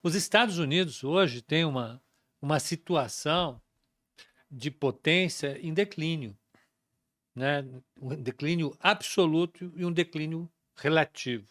Os Estados Unidos hoje têm uma situação de potência em declínio, né? Um declínio absoluto e um declínio relativo.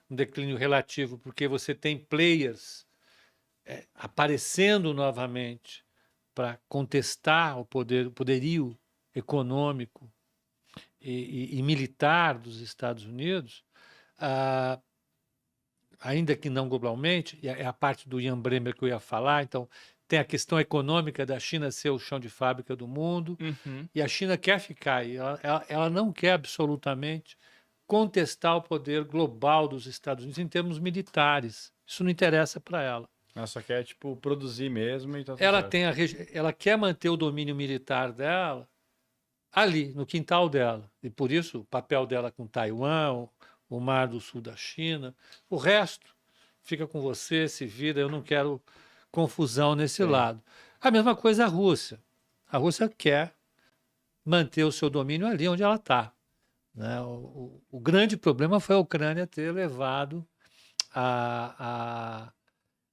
Um declínio relativo porque você tem players aparecendo novamente para contestar o poderio econômico e militar dos Estados Unidos, ah, ainda que não globalmente, e é a parte do Ian Bremmer que eu ia falar. Então, tem a questão econômica da China ser o chão de fábrica do mundo, Uhum. e a China quer ficar aí. Ela não quer absolutamente contestar o poder global dos Estados Unidos em termos militares. Isso não interessa para ela. Ela só quer, tipo, produzir mesmo e tá tudo Ela certo. tem ela quer manter o domínio militar dela ali, no quintal dela. E por isso o papel dela com Taiwan, o Mar do Sul da China. O resto fica com você, se vira, eu não quero confusão nesse Sim. lado. A mesma coisa a Rússia. A Rússia quer manter o seu domínio ali onde ela está. Né? O grande problema foi a Ucrânia ter levado a,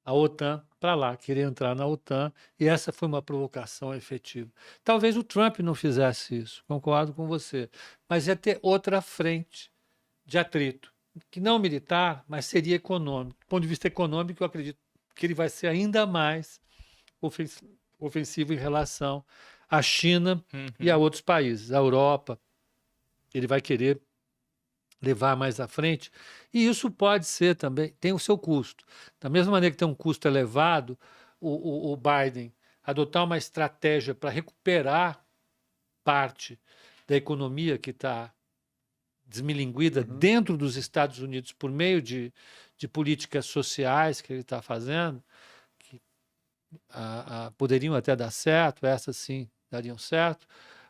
a OTAN para lá, querer entrar na OTAN, e essa foi uma provocação efetiva. Talvez o Trump não fizesse isso, concordo com você, mas ia ter outra frente de atrito, que não militar, mas seria econômico. Do ponto de vista econômico, eu acredito que ele vai ser ainda mais ofensivo em relação à China e a Uhum. outros países, a Europa. Ele vai querer levar mais à frente, e isso pode ser também, tem o seu custo. Da mesma maneira que tem um custo elevado, o Biden adotar uma estratégia para recuperar parte da economia que está desmilinguida Uhum. dentro dos Estados Unidos por meio de políticas sociais que ele está fazendo, que poderiam até dar certo, essas sim dariam certo.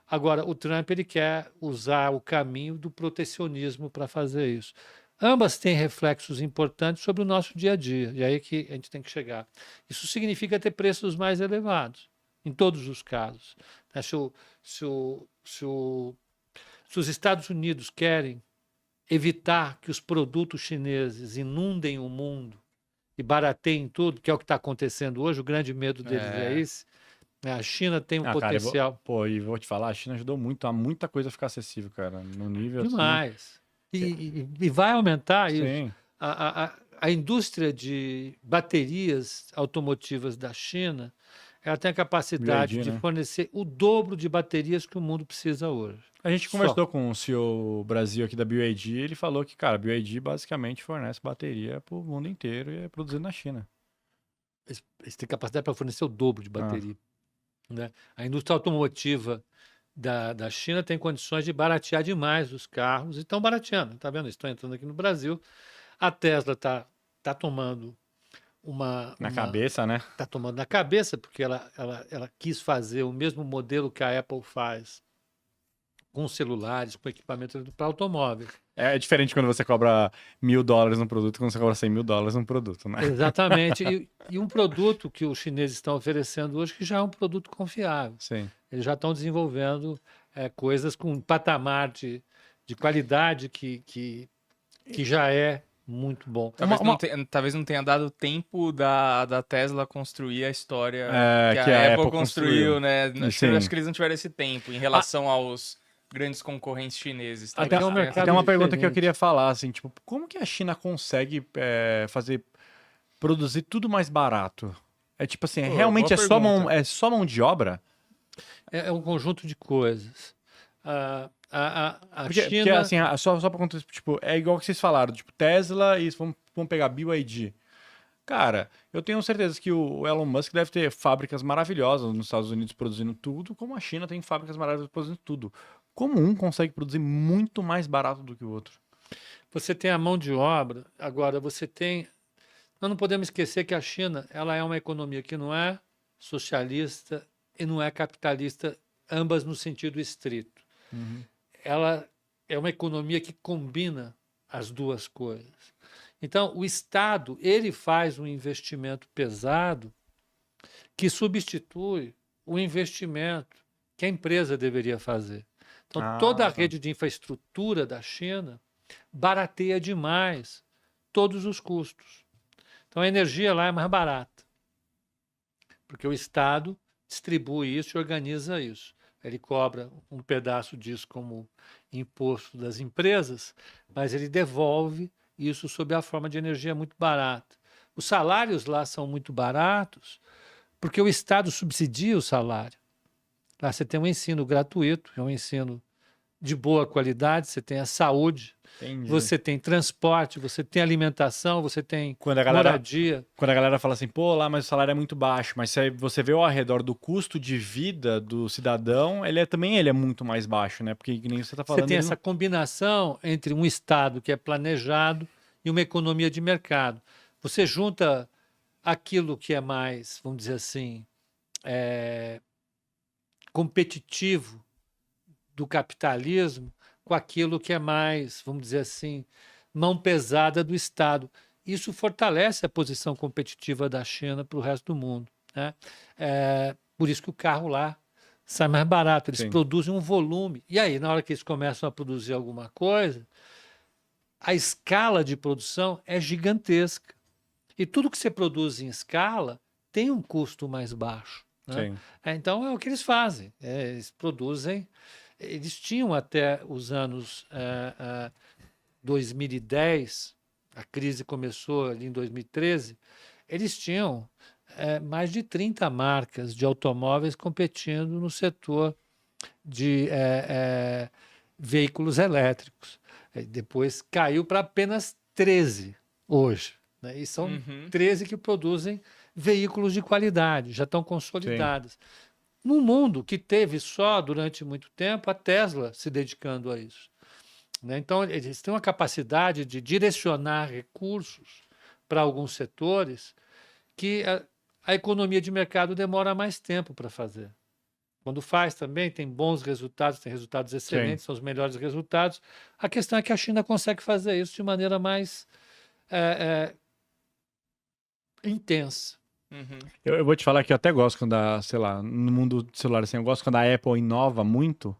Agora, o Trump ele quer usar o caminho do protecionismo para fazer isso. Ambas têm reflexos importantes sobre o nosso dia a dia, e é aí que a gente tem que chegar. Isso significa ter preços mais elevados, em todos os casos. Né? Se, o, se, o, se os Estados Unidos querem evitar que os produtos chineses inundem o mundo e barateiem tudo, que é o que está acontecendo hoje, o grande medo deles é É. esse. Né? A China tem um Ah, cara, potencial pô, e vou te falar, a China ajudou muito a muita coisa ficar acessível, cara. No nível assim. demais. E vai aumentar isso. Sim, A indústria de baterias automotivas da China, ela tem a capacidade BYD, de né? fornecer o dobro de baterias que o mundo precisa hoje. A gente Só. conversou com o CEO Brasil aqui da BYD, ele falou que, cara, a BYD basicamente fornece bateria pro mundo inteiro e é produzido na China. Eles têm capacidade para fornecer o dobro de Ah, bateria. Né? A indústria automotiva da China tem condições de baratear demais os carros e estão barateando. Está vendo? Estão entrando aqui no Brasil. A Tesla tá tomando na cabeça, né? tá tomando na cabeça, porque ela quis fazer o mesmo modelo que a Apple faz com celulares, com equipamento para automóveis. É diferente quando você cobra $1.000 no produto, quando você cobra $100.000 no produto, né? Exatamente. E um produto que os chineses estão oferecendo hoje que já é um produto confiável. Sim. Eles já estão desenvolvendo coisas com um patamar de qualidade que já é muito bom. Talvez não tenha dado tempo da Tesla construir a história que Que a a Apple Apple construiu. construiu, né? Acho Sim. que eles não tiveram esse tempo em Ah, relação aos grandes concorrentes chineses. aqui Até, é um Talvez tenha mercado até uma sido. pergunta que eu diferente. queria falar, assim, tipo, como que a China consegue produzir tudo mais barato? É tipo assim, Pô, boa realmente pergunta. é só mão de obra? É um conjunto de coisas. A Porque China. assim, só pra contar, tipo, é igual que vocês falaram, tipo, Tesla e vamos pegar BYD. Cara, eu tenho certeza que o Elon Musk deve ter fábricas maravilhosas nos Estados Unidos produzindo tudo, como a China tem fábricas maravilhosas produzindo tudo. Como um consegue produzir muito mais barato do que o outro? Você tem a mão de obra, agora você tem. Nós não podemos esquecer que a China ela é uma economia que não é socialista e não é capitalista, ambas no sentido estrito. Uhum. Ela é uma economia que combina as duas coisas. Então, o Estado ele faz um investimento pesado que substitui o investimento que a empresa deveria fazer. Então, toda a Ah, tá. rede de infraestrutura da China barateia demais todos os custos. Então a energia lá é mais barata, porque o Estado distribui isso e organiza isso. Ele cobra um pedaço disso como imposto das empresas, mas ele devolve isso sob a forma de energia muito barata. Os salários lá são muito baratos porque o Estado subsidia o salário. Lá você tem um ensino gratuito, é um ensino de boa qualidade, você tem a saúde, Entendi. você tem transporte, você tem alimentação, você tem moradia. Quando a galera fala assim, pô, lá, mas o salário é muito baixo, mas se você vê ao redor do custo de vida do cidadão, ele é muito mais baixo, né? Porque nem você está falando... Você tem essa combinação entre um Estado que é planejado e uma economia de mercado. Você junta aquilo que é mais, vamos dizer assim, competitivo do capitalismo com aquilo que é mais, vamos dizer assim, mão pesada do Estado. Isso fortalece a posição competitiva da China para o resto do mundo, né? Por isso que o carro lá sai mais barato, eles produzem um volume. E aí, na hora que eles começam a produzir alguma coisa, a escala de produção é gigantesca. E tudo que você produz em escala tem um custo mais baixo, né? Então, é o que eles fazem. Eles produzem... Eles tinham até os anos 2010, a crise começou ali em 2013, eles tinham mais de 30 marcas de automóveis competindo no setor de veículos elétricos. Depois caiu para apenas 13 hoje, né? E são 13 que produzem veículos de qualidade, já estão consolidados. Num mundo que teve só, durante muito tempo, a Tesla se dedicando a isso, né? Então, eles têm uma capacidade de direcionar recursos para alguns setores que a economia de mercado demora mais tempo para fazer. Quando faz também, tem bons resultados, tem resultados excelentes, são os melhores resultados. A questão é que a China consegue fazer isso de maneira mais intensa. Eu vou te falar que eu até gosto quando sei lá, no mundo do celular assim, eu gosto quando a Apple inova muito,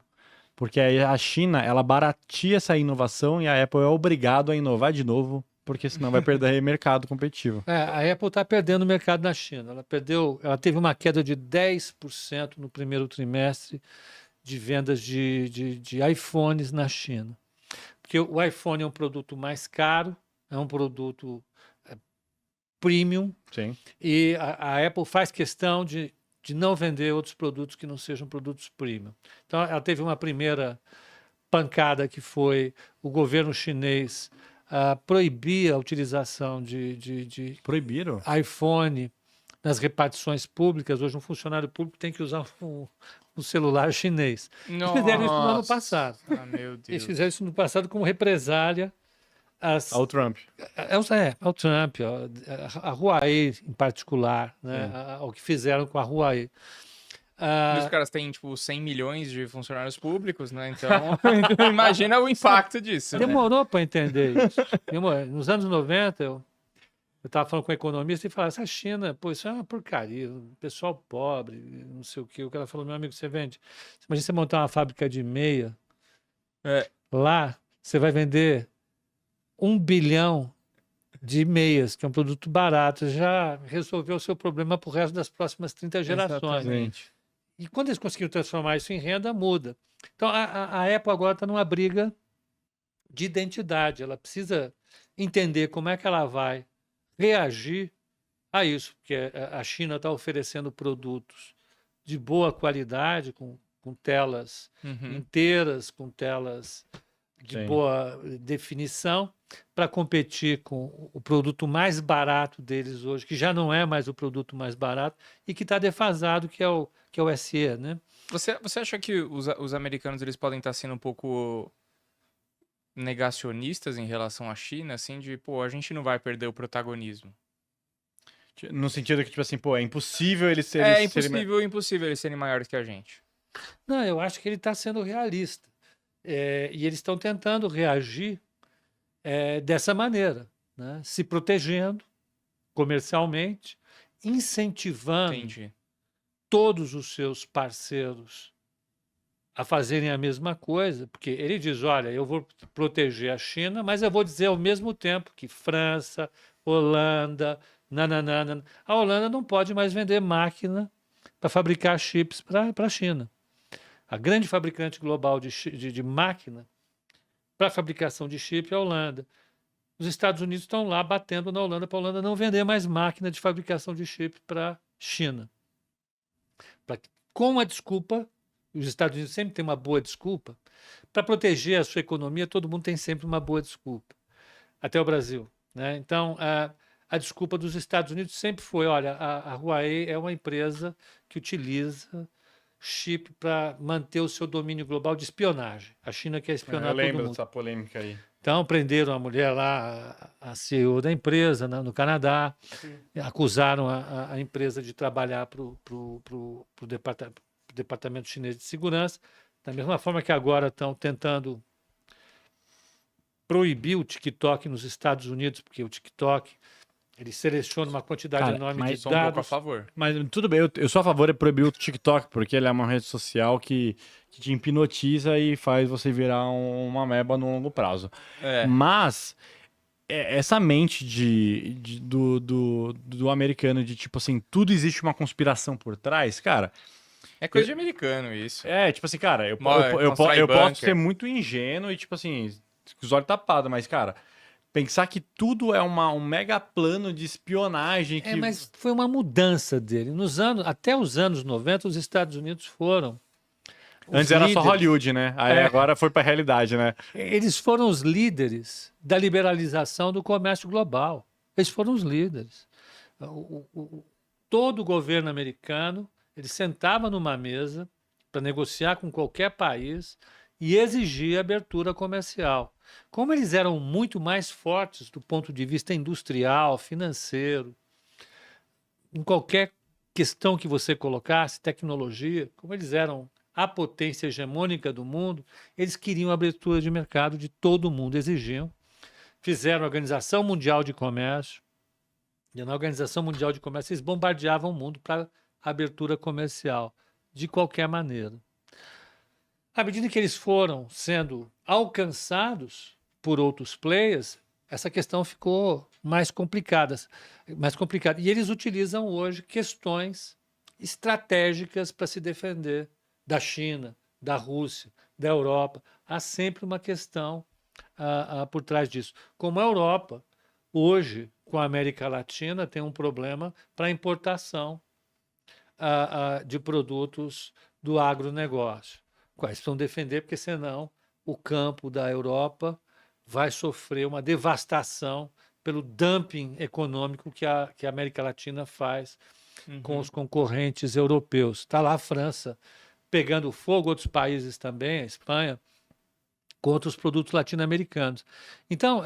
porque aí a China, ela barateia essa inovação e a Apple é obrigado a inovar de novo, porque senão vai perder mercado competitivo. A Apple está perdendo o mercado na China. Ela teve uma queda de 10% no primeiro trimestre de vendas de iPhones na China. Porque o iPhone é um produto mais caro, é um produto premium, e a Apple faz questão de não vender outros produtos que não sejam produtos premium. Então, ela teve uma primeira pancada que foi o governo chinês proibir a utilização de Proibiram? iPhone nas repartições públicas. Hoje, um funcionário público tem que usar um celular chinês. Eles fizeram isso no ano passado. Meu Deus. Eles fizeram isso no passado como represália ao Trump. Ao Trump, a Huawei em particular, né? O que fizeram com a Huawei. Os caras têm, tipo, 100 milhões de funcionários públicos, né? Então, imagina o impacto disso. Demorou para entender isso. Nos anos 90, eu estava falando com um economista e falava, essa China, pô, isso é uma porcaria, pessoal pobre, não sei o quê. O cara falou, meu amigo, você vende. Imagina você montar uma fábrica de meia. Lá, você vai vender 1 bilhão de meias, que é um produto barato, já resolveu o seu problema para o resto das próximas 30 gerações. Exatamente. E quando eles conseguiram transformar isso em renda, muda. Então, a Apple agora está numa briga de identidade. Ela precisa entender como é que ela vai reagir a isso, porque a China está oferecendo produtos de boa qualidade, com telas inteiras, com telas de boa definição, para competir com o produto mais barato deles hoje, que já não é mais o produto mais barato e que está defasado, que é o SE, né? Você acha que os americanos eles podem estar sendo um pouco negacionistas em relação à China, assim, de, pô, a gente não vai perder o protagonismo? No sentido que, tipo assim, pô, é impossível eles serem... impossível eles serem maiores que a gente. Não, eu acho que ele está sendo realista. E eles estão tentando reagir dessa maneira, né? Se protegendo comercialmente, incentivando todos os seus parceiros a fazerem a mesma coisa, porque ele diz, olha, eu vou proteger a China, mas eu vou dizer ao mesmo tempo que França, Holanda, nananana. A Holanda não pode mais vender máquina para fabricar chips para a China. A grande fabricante global de máquina para fabricação de chip é a Holanda. Os Estados Unidos estão lá batendo na Holanda para a Holanda não vender mais máquina de fabricação de chip para a China. Com a desculpa, os Estados Unidos sempre têm uma boa desculpa, para proteger a sua economia, todo mundo tem sempre uma boa desculpa, até o Brasil, né? Então, a desculpa dos Estados Unidos sempre foi, olha, a Huawei é uma empresa que utiliza chip para manter o seu domínio global de espionagem. A China quer espionar todo mundo. Eu lembro dessa polêmica aí. Então, prenderam a mulher lá, a CEO da empresa, no Canadá, acusaram a empresa de trabalhar para o Departamento Chinês de Segurança, da mesma forma que agora estão tentando proibir o TikTok nos Estados Unidos, porque o TikTok ele seleciona uma quantidade enorme de sou um pouco a dados. favor. Mas tudo bem, eu sou a favor de proibir o TikTok, porque ele é uma rede social que te hipnotiza e faz você virar uma ameba no longo prazo. Mas essa mente do americano de tipo assim, tudo existe uma conspiração por trás, cara. É coisa de americano isso. Tipo assim, cara, eu constrói posso bunker. ser muito ingênuo e tipo assim, com os olhos tapados, mas cara, pensar que tudo é um mega plano de espionagem. Mas foi uma mudança dele. Até os anos 90, os Estados Unidos foram. Antes era só Hollywood, né? Aí agora foi pra realidade, né? Eles foram os líderes da liberalização do comércio global. Eles foram os líderes. Todo o governo americano, ele sentava numa mesa para negociar com qualquer país e exigia abertura comercial. Como eles eram muito mais fortes do ponto de vista industrial, financeiro, em qualquer questão que você colocasse, tecnologia, como eles eram a potência hegemônica do mundo, eles queriam abertura de mercado de todo mundo, exigiam. Fizeram a Organização Mundial de Comércio, e na Organização Mundial de Comércio eles bombardeavam o mundo para abertura comercial, de qualquer maneira. À medida que eles foram sendo alcançados por outros players, essa questão ficou mais complicada. E eles utilizam hoje questões estratégicas para se defender da China, da Rússia, da Europa. Há sempre uma questão por trás disso. Como a Europa, hoje, com a América Latina, tem um problema para a importação de produtos do agronegócio. Quais precisam defender, porque senão o campo da Europa vai sofrer uma devastação pelo dumping econômico que a América Latina faz com os concorrentes europeus. Está lá a França pegando fogo, outros países também, a Espanha, contra os produtos latino-americanos. Então,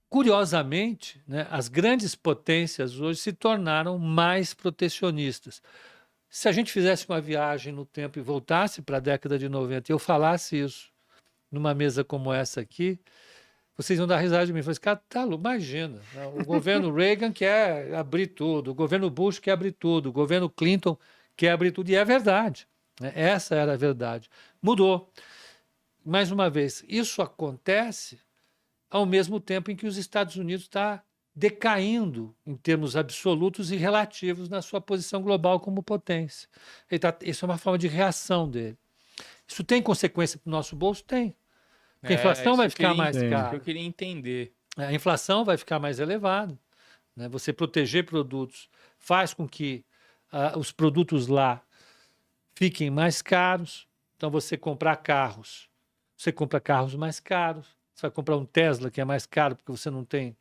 curiosamente, né, as grandes potências hoje se tornaram mais protecionistas. Se a gente fizesse uma viagem no tempo e voltasse para a década de 90 e eu falasse isso numa mesa como essa aqui, vocês iam dar risada de mim. Falei, cara, imagina, né? O governo Reagan quer abrir tudo, o governo Bush quer abrir tudo, o governo Clinton quer abrir tudo. E é verdade, né? Essa era a verdade. Mudou. Mais uma vez, isso acontece ao mesmo tempo em que os Estados Unidos está decaindo em termos absolutos e relativos na sua posição global como potência. Isso é uma forma de reação dele. Isso tem consequência para o nosso bolso? Tem. Porque a inflação vai ficar mais cara. Eu queria entender. A inflação vai ficar mais elevada, né? Você proteger produtos faz com que os produtos lá fiquem mais caros. Então, você compra carros mais caros. Você vai comprar um Tesla que é mais caro porque você não tem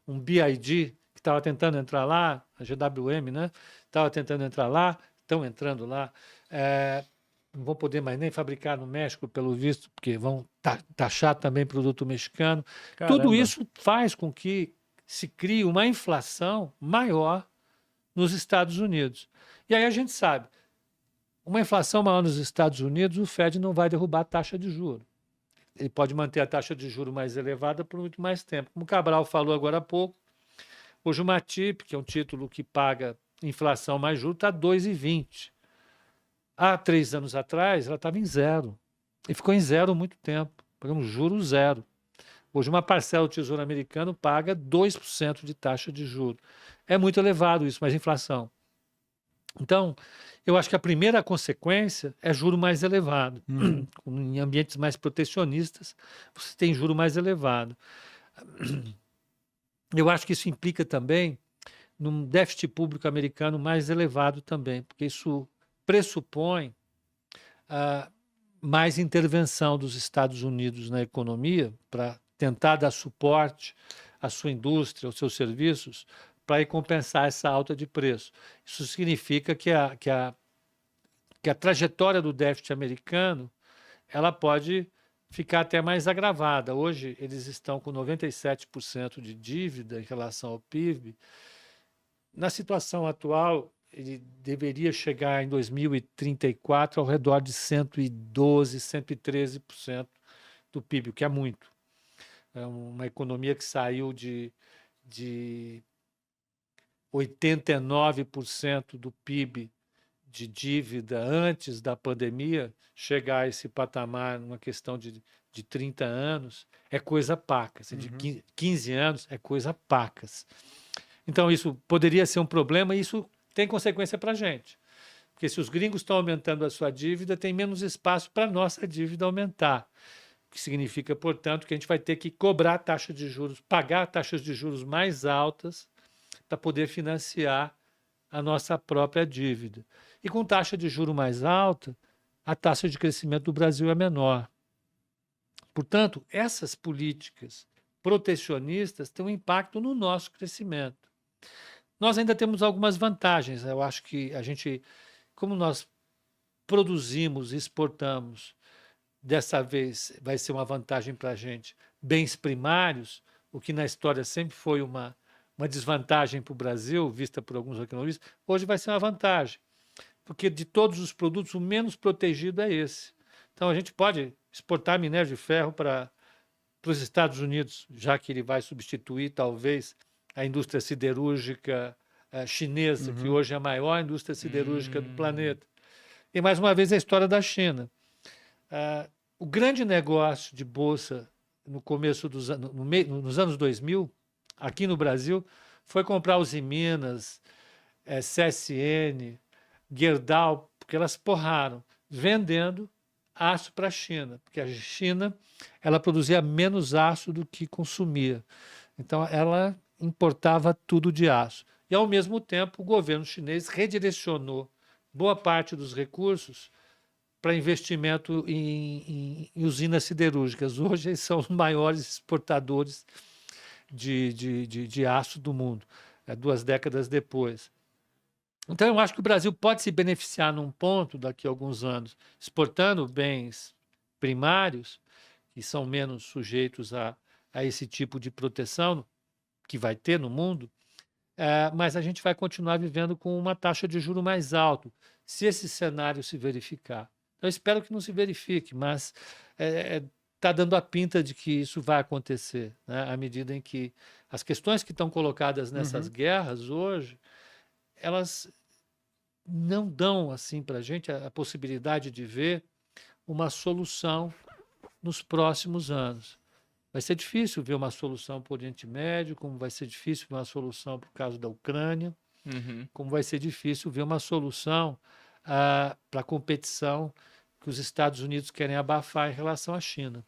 um BYD que estava tentando entrar lá, a GWM, né? Estava tentando entrar lá, estão entrando lá. Não vão poder mais nem fabricar no México, pelo visto, porque vão taxar também produto mexicano. Caramba. Tudo isso faz com que se crie uma inflação maior nos Estados Unidos. E aí a gente sabe, uma inflação maior nos Estados Unidos, o Fed não vai derrubar a taxa de juros. Ele pode manter a taxa de juros mais elevada por muito mais tempo. Como o Cabral falou agora há pouco, hoje o Matip, que é um título que paga inflação mais juros, está 2,20. Há 3 anos atrás, ela estava em 0. E ficou em 0 há muito tempo. Pagamos juros 0. Hoje, uma parcela do Tesouro Americano paga 2% de taxa de juros. É muito elevado isso, mas inflação. Então, eu acho que a primeira consequência é juro mais elevado. Em ambientes mais protecionistas, você tem juro mais elevado. Eu acho que isso implica também num déficit público americano mais elevado também, porque isso pressupõe mais intervenção dos Estados Unidos na economia para tentar dar suporte à sua indústria, aos seus serviços, para compensar essa alta de preço. Isso significa que a trajetória do déficit americano ela pode ficar até mais agravada. Hoje, eles estão com 97% de dívida em relação ao PIB. Na situação atual, ele deveria chegar em 2034 ao redor de 112%, 113% do PIB, o que é muito. É uma economia que saiu de 89% do PIB de dívida antes da pandemia, chegar a esse patamar numa questão de 30 anos, é coisa pacas. De 15 anos, é coisa pacas. Então, isso poderia ser um problema e isso tem consequência para a gente. Porque se os gringos estão aumentando a sua dívida, tem menos espaço para a nossa dívida aumentar. O que significa, portanto, que a gente vai ter que cobrar taxa de juros, pagar taxas de juros mais altas para poder financiar a nossa própria dívida. E com taxa de juro mais alta, a taxa de crescimento do Brasil é menor. Portanto, essas políticas protecionistas têm um impacto no nosso crescimento. Nós ainda temos algumas vantagens. Eu acho que a gente, como nós produzimos e exportamos, dessa vez vai ser uma vantagem para a gente, bens primários, o que na história sempre foi uma desvantagem para o Brasil, vista por alguns economistas, hoje vai ser uma vantagem, porque de todos os produtos, o menos protegido é esse. Então, a gente pode exportar minério de ferro para os Estados Unidos, já que ele vai substituir, talvez, a indústria siderúrgica chinesa, que hoje é a maior indústria siderúrgica do planeta. E, mais uma vez, a história da China. O grande negócio de bolsa no começo nos anos 2000, aqui no Brasil, foi comprar Uzi Minas, CSN, Gerdau, porque elas porraram, vendendo aço para a China, porque a China ela produzia menos aço do que consumia. Então, ela importava tudo de aço. E, ao mesmo tempo, o governo chinês redirecionou boa parte dos recursos para investimento em usinas siderúrgicas. Hoje, eles são os maiores exportadores de aço do mundo, 2 décadas depois. Então, eu acho que o Brasil pode se beneficiar num ponto, daqui a alguns anos, exportando bens primários, que são menos sujeitos a esse tipo de proteção que vai ter no mundo, mas a gente vai continuar vivendo com uma taxa de juro mais alta, se esse cenário se verificar. Eu espero que não se verifique, mas está dando a pinta de que isso vai acontecer, né? À medida em que as questões que estão colocadas nessas guerras hoje, elas não dão assim para a gente a possibilidade de ver uma solução nos próximos anos. Vai ser difícil ver uma solução para o Oriente Médio, como vai ser difícil ver uma solução para o caso da Ucrânia, como vai ser difícil ver uma solução para a competição que os Estados Unidos querem abafar em relação à China.